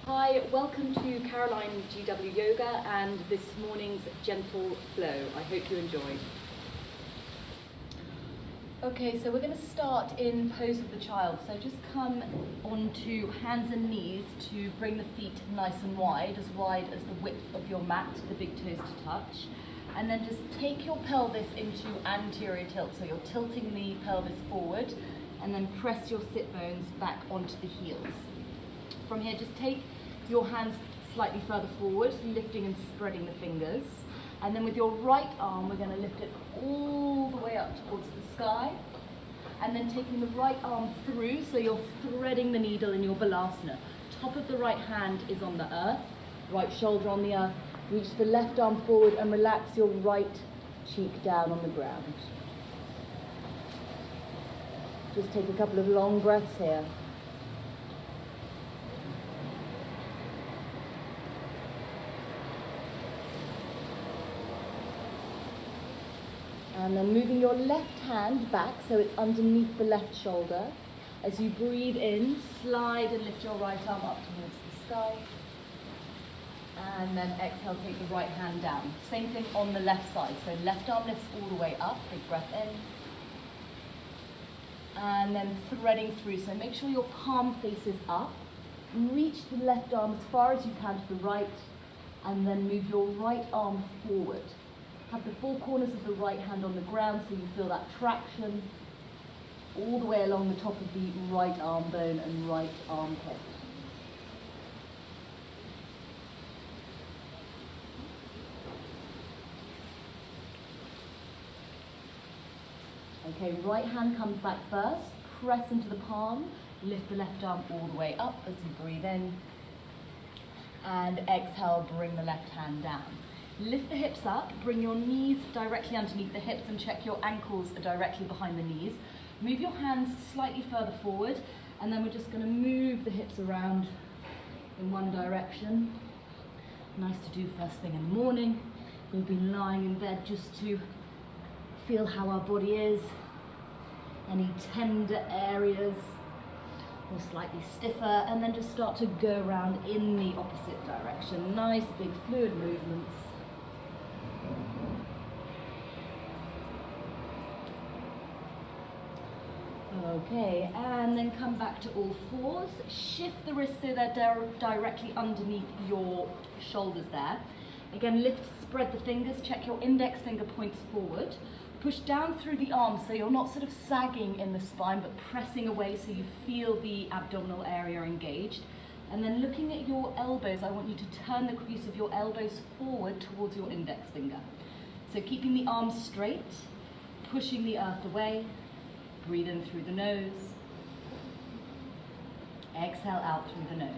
Hi, welcome to Caroline GW Yoga and this morning's gentle flow. I hope you enjoyed. Okay, so we're going to start in pose of the child. So just come onto hands and knees to bring the feet nice and wide as the width of your mat, the big toes to touch. And then just take your pelvis into anterior tilt. So you're tilting the pelvis forward and then press your sit bones back onto the heels. From here, just take your hands slightly further forward, lifting and spreading the fingers. And then with your right arm, we're going to lift it all the way up towards the sky. And then taking the right arm through, so you're threading the needle in your balasana. Top of the right hand is on the earth, right shoulder on the earth. Reach the left arm forward and relax your right cheek down on the ground. Just take a couple of long breaths here. And then moving your left hand back so it's underneath the left shoulder. As you breathe in, slide and lift your right arm up towards the sky. And then exhale, take the right hand down. Same thing on the left side. So left arm lifts all the way up, big breath in. And then threading through. So make sure your palm faces up. Reach the left arm as far as you can to the right. And then move your right arm forward. Have the four corners of the right hand on the ground so you feel that traction all the way along the top of the right arm bone and right armpit. Okay, right hand comes back first, press into the palm, lift the left arm all the way up as you breathe in, and exhale, bring the left hand down. Lift the hips up, bring your knees directly underneath the hips and check your ankles are directly behind the knees. Move your hands slightly further forward and then we're just going to move the hips around in one direction. Nice to do first thing in the morning. We've been lying in bed just to feel how our body is, any tender areas or slightly stiffer, and then just start to go around in the opposite direction. Nice big fluid movements. Okay, and then come back to all fours. Shift the wrists so they're directly underneath your shoulders there. Again, lift, spread the fingers, check your index finger points forward. Push down through the arms so you're not sort of sagging in the spine but pressing away so you feel the abdominal area engaged. And then looking at your elbows, I want you to turn the crease of your elbows forward towards your index finger. So keeping the arms straight, pushing the earth away. Breathe in through the nose. Exhale out through the nose.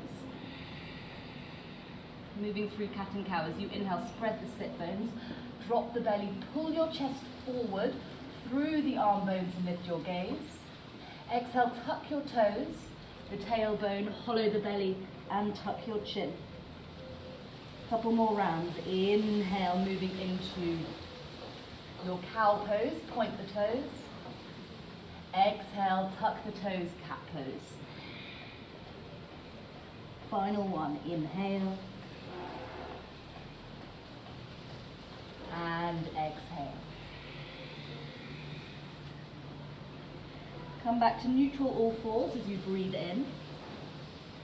Moving through cat and cow. As you inhale, spread the sit bones. Drop the belly, pull your chest forward through the arm bones and lift your gaze. Exhale, tuck your toes, the tailbone, hollow the belly and tuck your chin. Couple more rounds. Inhale, moving into your cow pose, point the toes. Exhale, tuck the toes, cat pose. Final one, inhale. And exhale. Come back to neutral all fours as you breathe in.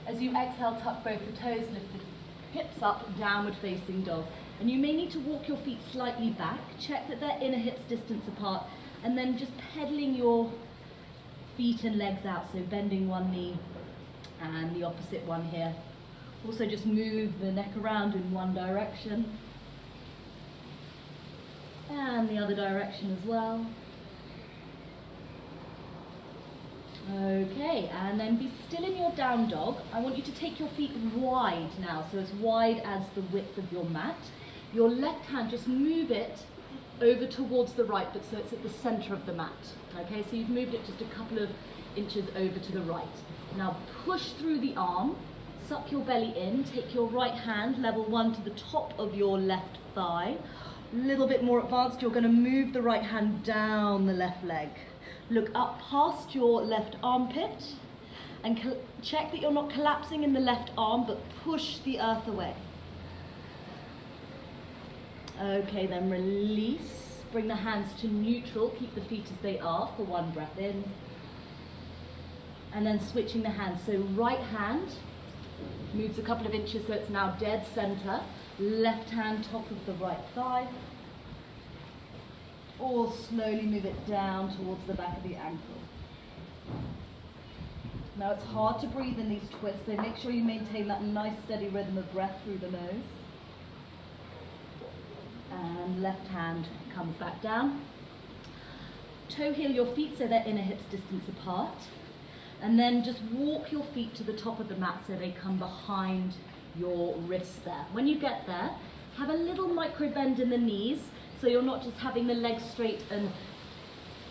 As you exhale, tuck both the toes, lift the hips up, downward facing dog. And you may need to walk your feet slightly back. Check that they're inner hips distance apart. And then just pedaling your feet and legs out, so bending one knee and the opposite one here. Also just move the neck around in one direction and the other direction as well. Okay, and then be still in your down dog. I want you to take your feet wide now, so as wide as the width of your mat. Your left hand, just move it over towards the right, but so it's at the center of the mat. Okay, so you've moved it just a couple of inches over to the right. Now push through the arm, suck your belly in, take your right hand, level one to the top of your left thigh. A little bit more advanced, you're going to move the right hand down the left leg. Look up past your left armpit And check that you're not collapsing in the left arm, but push the earth away. Okay, then release. Bring the hands to neutral. Keep the feet as they are for one breath in. And then switching the hands. So right hand moves a couple of inches so it's now dead center. Left hand top of the right thigh. Or slowly move it down towards the back of the ankle. Now it's hard to breathe in these twists, so make sure you maintain that nice steady rhythm of breath through the nose. And left hand comes back down. Toe heel your feet so they're inner hips distance apart. And then just walk your feet to the top of the mat so they come behind your wrists there. When you get there, have a little micro bend in the knees so you're not just having the legs straight and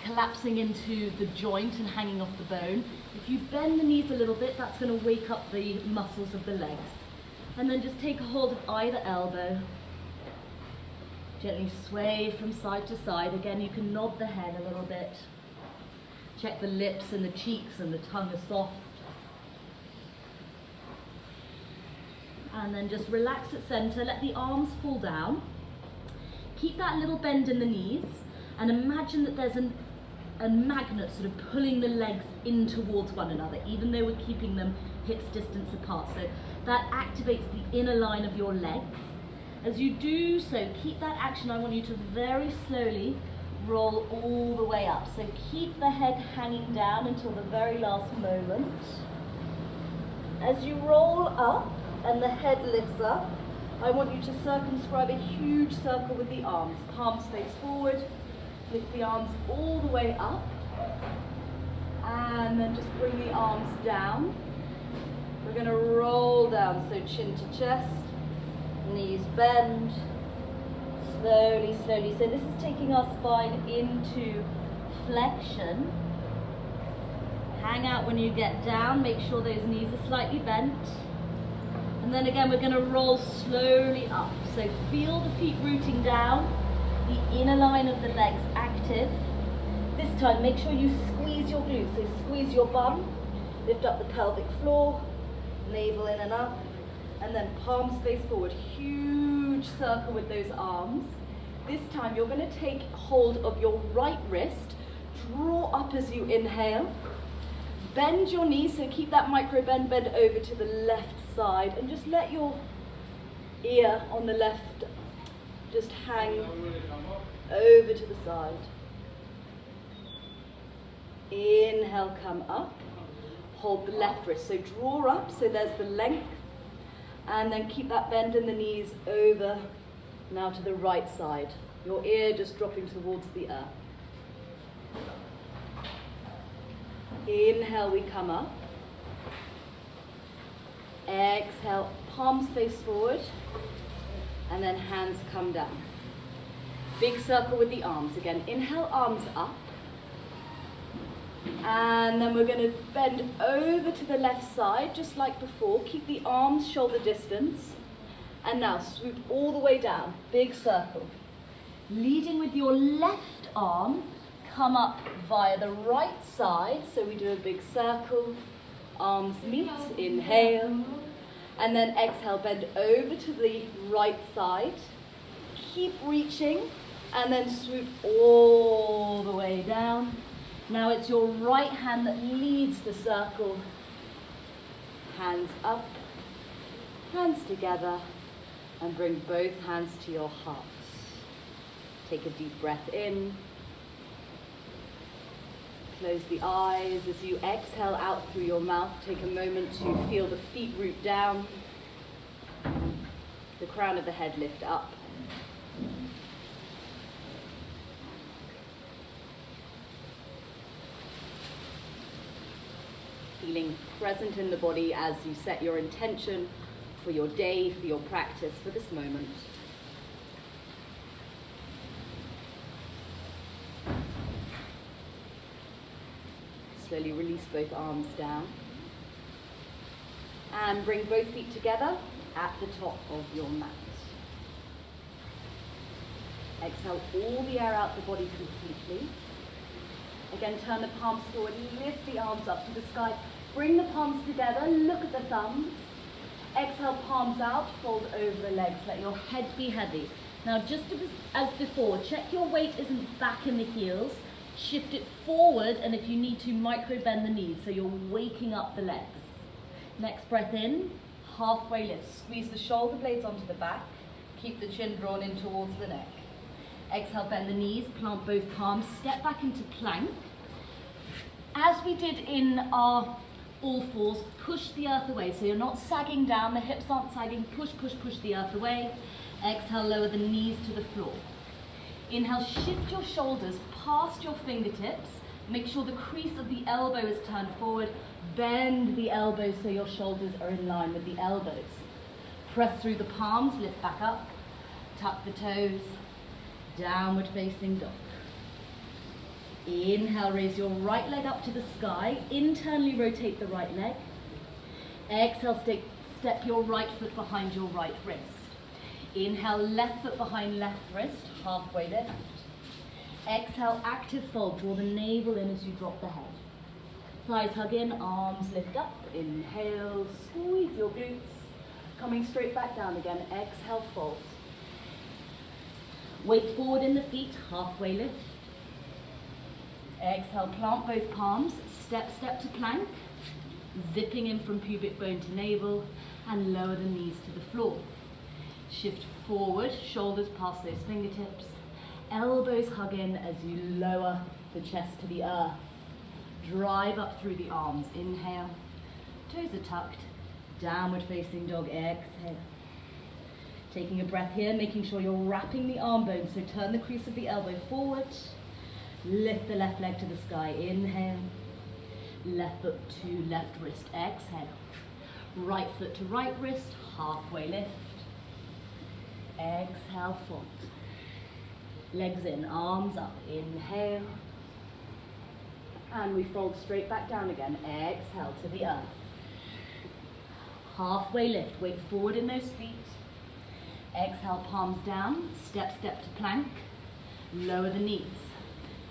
collapsing into the joint and hanging off the bone. If you bend the knees a little bit, that's going to wake up the muscles of the legs. And then just take a hold of either elbow. Gently sway from side to side. Again, you can nod the head a little bit. Check the lips and the cheeks and the tongue are soft. And then just relax at center. Let the arms fall down. Keep that little bend in the knees. And imagine that there's a magnet sort of pulling the legs in towards one another, even though we're keeping them hips distance apart. So that activates the inner line of your legs. As you do so, keep that action. I want you to very slowly roll all the way up. So keep the head hanging down until the very last moment. As you roll up and the head lifts up, I want you to circumscribe a huge circle with the arms. Palms face forward. Lift the arms all the way up, and then just bring the arms down. We're going to roll down, so chin to chest, knees bend, slowly, slowly. So this is taking our spine into flexion. Hang out when you get down, make sure those knees are slightly bent. And then again, we're going to roll slowly up. So feel the feet rooting down. The inner line of the legs active. This time, make sure you squeeze your glutes. So squeeze your bum, lift up the pelvic floor, navel in and up, and then palms face forward. Huge circle with those arms. This time, you're going to take hold of your right wrist, draw up as you inhale, bend your knees, so keep that micro bend over to the left side, and just let your ear on the left just hang over to the side. Inhale, come up. Hold the left wrist. So draw up, so there's the length. And then keep that bend in the knees over now to the right side. Your ear just dropping towards the earth. Inhale, we come up. Exhale, palms face forward. And then hands come down. Big circle with the arms. Again, inhale, arms up. And then we're going to bend over to the left side, just like before. Keep the arms shoulder distance. And now swoop all the way down. Big circle. Leading with your left arm, come up via the right side. So we do a big circle. Arms meet. Inhale. And then exhale, bend over to the right side. Keep reaching, and then swoop all the way down. Now it's your right hand that leads the circle. Hands up, hands together, and bring both hands to your heart. Take a deep breath in. Close the eyes. As you exhale out through your mouth, take a moment to feel the feet root down, the crown of the head lift up. Feeling present in the body as you set your intention for your day, for your practice, for this moment. Slowly release both arms down. And bring both feet together at the top of your mat. Exhale all the air out the body completely. Again, turn the palms forward, lift the arms up to the sky. Bring the palms together, look at the thumbs. Exhale, palms out, fold over the legs, let your head be heavy. Now just as before, check your weight isn't back in the heels, shift it forward, and if you need to, micro bend the knees, so you're waking up the legs. Next breath in, halfway lift, squeeze the shoulder blades onto the back, keep the chin drawn in towards the neck. Exhale, bend the knees, plant both palms, step back into plank. As we did in our all fours, push the earth away, so you're not sagging down, the hips aren't sagging, push the earth away. Exhale, lower the knees to the floor. Inhale, shift your shoulders past your fingertips, make sure the crease of the elbow is turned forward, bend the elbows so your shoulders are in line with the elbows. Press through the palms, lift back up, tuck the toes, downward facing dog. Inhale, raise your right leg up to the sky, internally rotate the right leg. Exhale, step your right foot behind your right wrist. Inhale, left foot behind left wrist, halfway lift. Exhale, active fold, draw the navel in as you drop the head. Thighs hug in, arms lift up. Inhale, squeeze your glutes. Coming straight back down again, exhale, fold. Weight forward in the feet, halfway lift. Exhale, plant both palms, step to plank, zipping in from pubic bone to navel, and lower the knees to the floor. Shift forward, shoulders past those fingertips, elbows hug in as you lower the chest to the earth. Drive up through the arms, inhale, toes are tucked, downward facing dog, exhale. Taking a breath here, making sure you're wrapping the arm bones, so turn the crease of the elbow forward. Lift the left leg to the sky, inhale. Left foot to left wrist, exhale. Right foot to right wrist, halfway lift. Exhale, fold. Legs in, arms up, inhale. And we fold straight back down again, exhale to the earth. Halfway lift, weight forward in those feet. Exhale, palms down, step to plank. Lower the knees.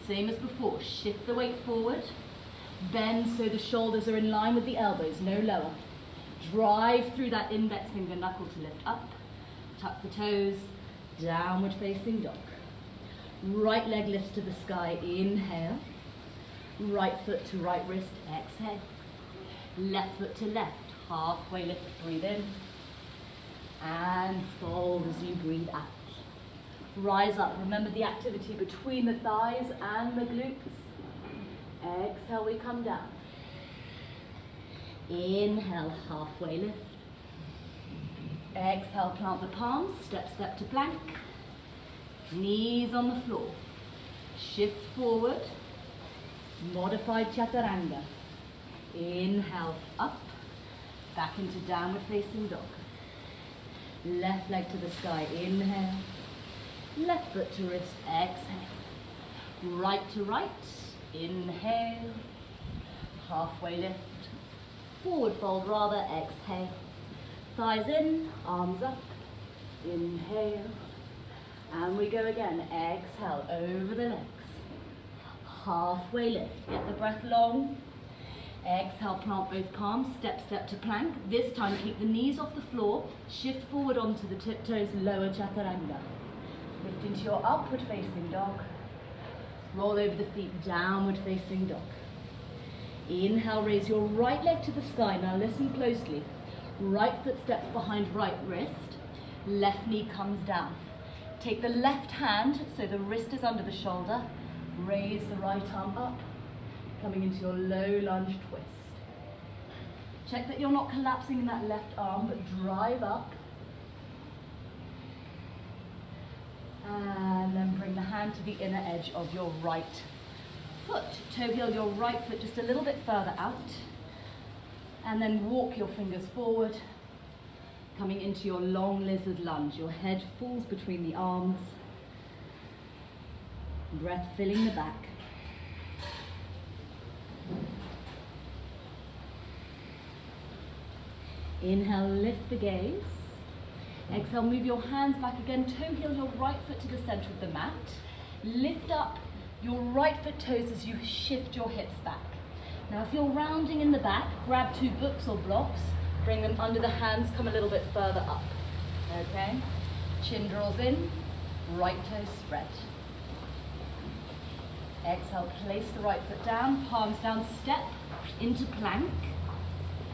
Same as before, shift the weight forward, bend so the shoulders are in line with the elbows, no lower. Drive through that index finger knuckle to lift up, tuck the toes, downward facing dog. Right leg lifts to the sky, inhale. Right foot to right wrist, exhale. Left foot to left, halfway lift, breathe in. And fold as you breathe out. Rise up, remember the activity between the thighs and the glutes. Exhale, we come down. Inhale, halfway lift. Exhale, plant the palms, step to plank. Knees on the floor. Shift forward. Modified chaturanga. Inhale, up. Back into downward facing dog. Left leg to the sky, inhale. Left foot to wrist, exhale. Right to right, inhale. Halfway lift. Forward fold rather, exhale. Thighs in, arms up, inhale. And we go again, exhale, over the legs. Halfway lift, get the breath long. Exhale, plant both palms, step to plank. This time keep the knees off the floor, shift forward onto the tiptoes, lower chaturanga. Lift into your upward facing dog. Roll over the feet, downward facing dog. Inhale, raise your right leg to the sky. Now listen closely. Right foot steps behind right wrist. Left knee comes down. Take the left hand, so the wrist is under the shoulder. Raise the right arm up, coming into your low lunge twist. Check that you're not collapsing in that left arm, but drive up. And then bring the hand to the inner edge of your right foot. Toe heel your right foot just a little bit further out. And then walk your fingers forward, coming into your long lizard lunge. Your head falls between the arms. Breath filling the back. Inhale, lift the gaze. Exhale, move your hands back again. Toe heel your right foot to the center of the mat. Lift up your right foot toes as you shift your hips back. Now if you're rounding in the back, grab 2 books or blocks, bring them under the hands, come a little bit further up. Okay? Chin draws in, right toe spread. Exhale, place the right foot down, palms down, step into plank.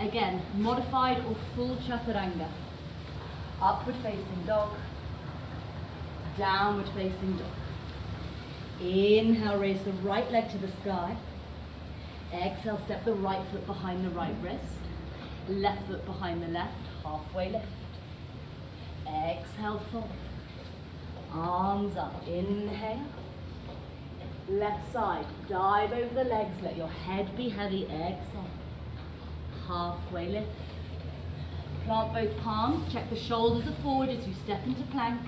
Again, modified or full chaturanga. Upward facing dog, downward facing dog. Inhale, raise the right leg to the sky. Exhale, step the right foot behind the right wrist. Left foot behind the left, halfway lift. Exhale, fold. Arms up, inhale. Left side, dive over the legs, let your head be heavy, exhale. Halfway lift. Plant both palms, check the shoulders are forward as you step into plank.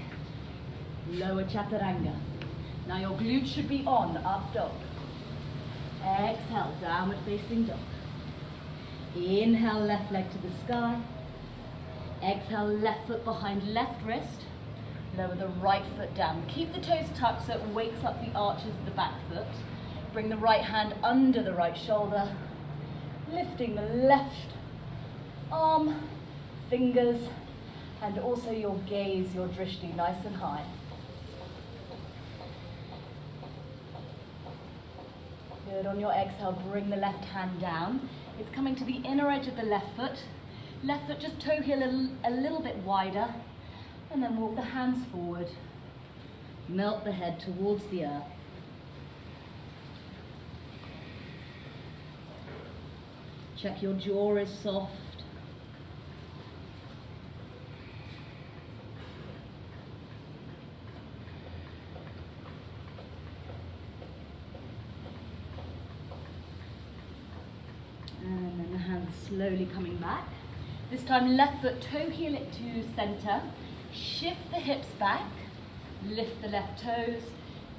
Lower chaturanga. Now your glutes should be on, up dog. Exhale, downward facing dog. Inhale, left leg to the sky. Exhale, left foot behind left wrist. Lower the right foot down. Keep the toes tucked so it wakes up the arches of the back foot. Bring the right hand under the right shoulder. Lifting the left arm, fingers, and also your gaze, your drishti, nice and high. Good, on your exhale, bring the left hand down. It's coming to the inner edge of the left foot. Left foot just toe heel a little bit wider, and then walk the hands forward. Melt the head towards the earth. Check your jaw is soft. And then the hands slowly coming back. This time left foot, toe heel it to center. Shift the hips back. Lift the left toes.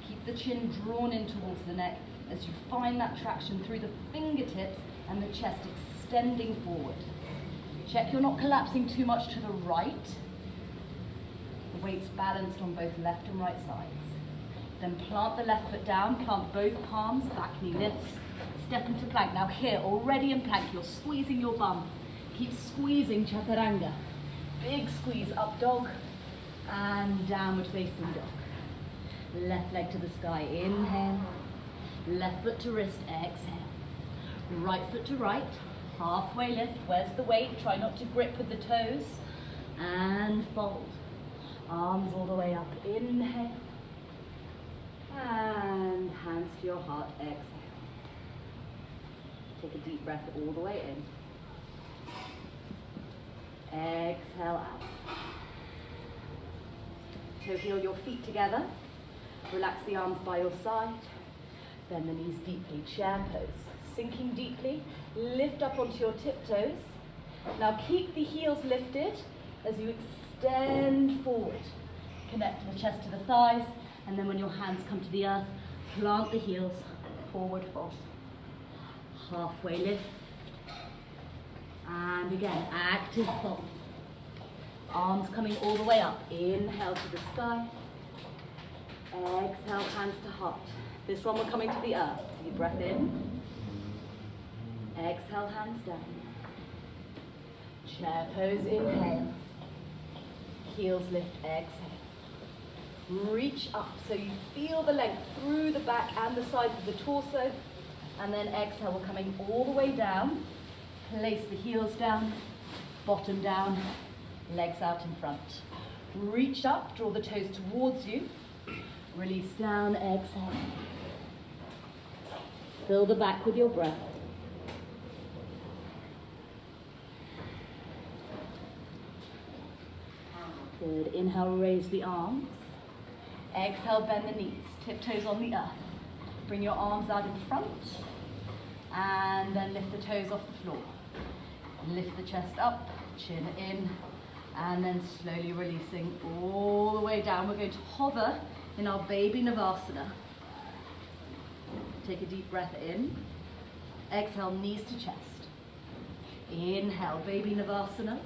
Keep the chin drawn in towards the neck as you find that traction through the fingertips and the chest extending forward. Check you're not collapsing too much to the right. The weight's balanced on both left and right sides. Then plant the left foot down, plant both palms, back knee lifts, step into plank. Now here, already in plank, you're squeezing your bum. Keep squeezing chaturanga. Big squeeze, up dog and downward facing dog. Left leg to the sky, inhale. Left foot to wrist, exhale. Right foot to right, halfway lift. Where's the weight? Try not to grip with the toes. And fold. Arms all the way up, inhale. And hands to your heart, exhale. Take a deep breath all the way in. Exhale out. Toe heel your feet together. Relax the arms by your side. Bend the knees deeply, chair pose. Sinking deeply, lift up onto your tiptoes. Now keep the heels lifted as you extend forward. Connect the chest to the thighs, and then when your hands come to the earth, plant the heels, forward fold. Halfway lift. And again, active fold. Arms coming all the way up. Inhale to the sky. Exhale, hands to heart. This one we're coming to the earth. Deep breath in. Exhale, hands down. Chair pose, inhale. Heels lift, exhale. Reach up so you feel the length through the back and the sides of the torso. And then exhale, we're coming all the way down. Place the heels down, bottom down, legs out in front. Reach up, draw the toes towards you. Release down, exhale. Fill the back with your breath. Good. Inhale, raise the arms. Exhale, bend the knees. Tiptoes on the earth. Bring your arms out in front. And then lift the toes off the floor. Lift the chest up, chin in, and then slowly releasing all the way down. We're going to hover in our baby Navasana. Take a deep breath in. Exhale, knees to chest. Inhale, baby Navasana.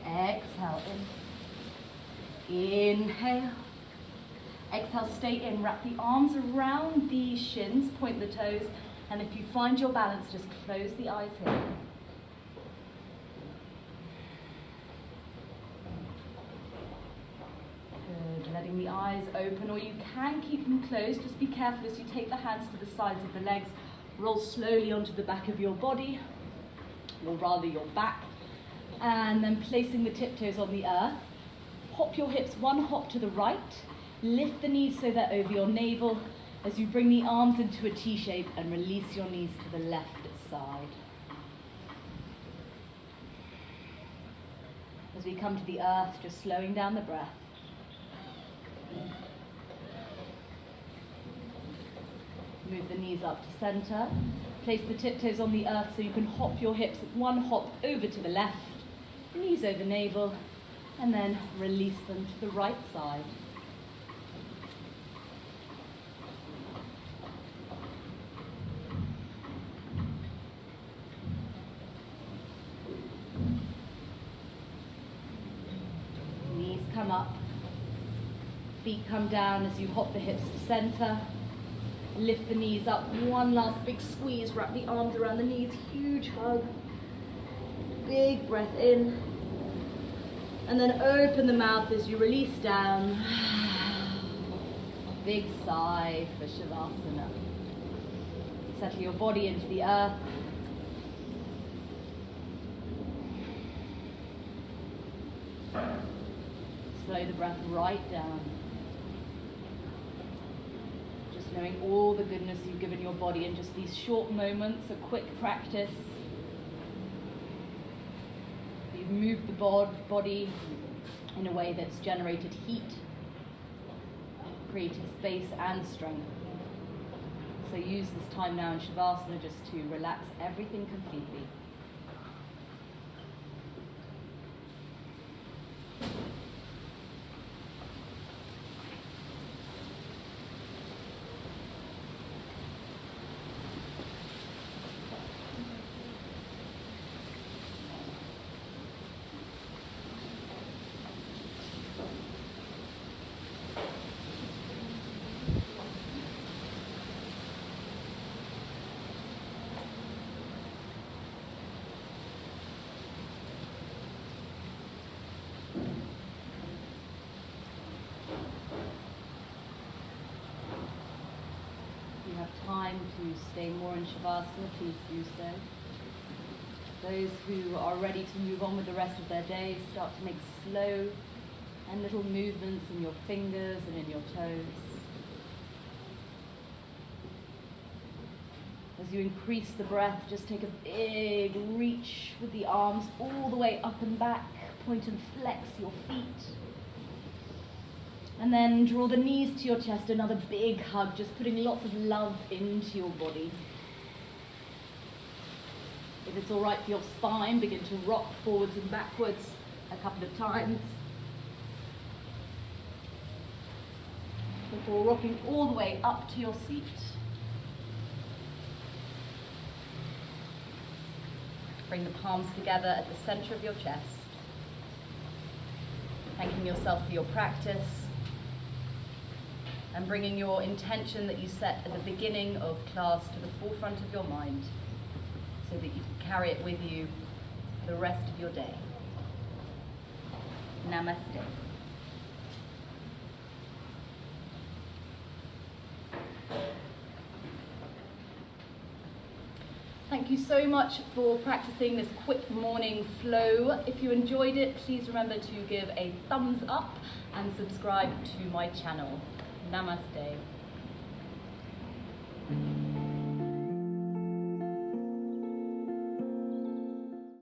Exhale, in. Inhale. Exhale, stay in. Wrap the arms around the shins, point the toes, And if you find your balance, just close the eyes here. Good, letting the eyes open, or you can keep them closed. Just be careful as you take the hands to the sides of the legs, roll slowly onto the back of your body, or rather your back, and then placing the tiptoes on the earth. Hop your hips one hop to the right, lift the knees so they're over your navel as you bring the arms into a T shape and release your knees to the left side. As we come to the earth, just slowing down the breath. Move the knees up to center. Place the tiptoes on the earth so you can hop your hips one hop over to the left, knees over navel, and then release them to the right side. Knees come up, feet come down as you hop the hips to center. Lift the knees up, one last big squeeze, wrap the arms around the knees, huge hug. Big breath in. And then open the mouth as you release down. Big sigh for Shavasana. Settle your body into the earth. Slow the breath right down. Just knowing all the goodness you've given your body in just these short moments, a quick practice. You've moved the body in a way that's generated heat, created space and strength. So use this time now in Shavasana just to relax everything completely. Time to stay more in Shavasana, please do so. Those who are ready to move on with the rest of their day, start to make slow and little movements in your fingers and in your toes. As you increase the breath, just take a big reach with the arms all the way up and back. Point and flex your feet. And then draw the knees to your chest, another big hug, just putting lots of love into your body. If it's all right for your spine, begin to rock forwards and backwards a couple of times. Before rocking all the way up to your seat. Bring the palms together at the center of your chest. Thanking yourself for your practice. And bringing your intention that you set at the beginning of class to the forefront of your mind so that you can carry it with you for the rest of your day. Namaste. Thank you so much for practicing this quick morning flow. If you enjoyed it, please remember to give a thumbs up and subscribe to my channel. Namaste.